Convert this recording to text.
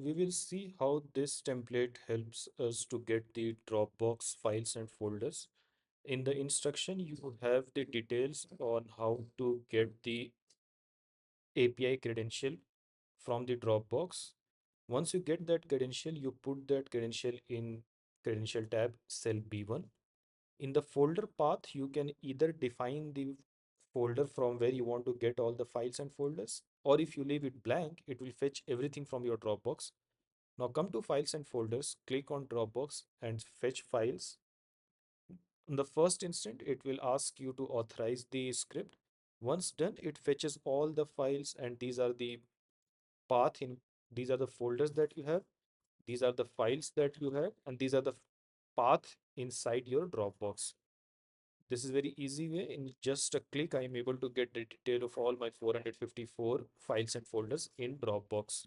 we will see how this template helps us to get the Dropbox files and folders. In the instruction, you have the details on how to get the API credential from the Dropbox. Once you get that credential, you put that credential in credential tab cell B1. In the folder path, you can either define the folder from where you want to get all the files and folders, or if you leave it blank, it will fetch everything from your Dropbox. Now come to files and folders, click on Dropbox and fetch files. In the first instant, it will ask you to authorize the script. Once done, it fetches all the files, and these are the path in these are the folders that you have, these are the files that you have, and these are the path inside your Dropbox. This is very easy way. In just a click, I am able to get the detail of all my 454 files and folders in Dropbox.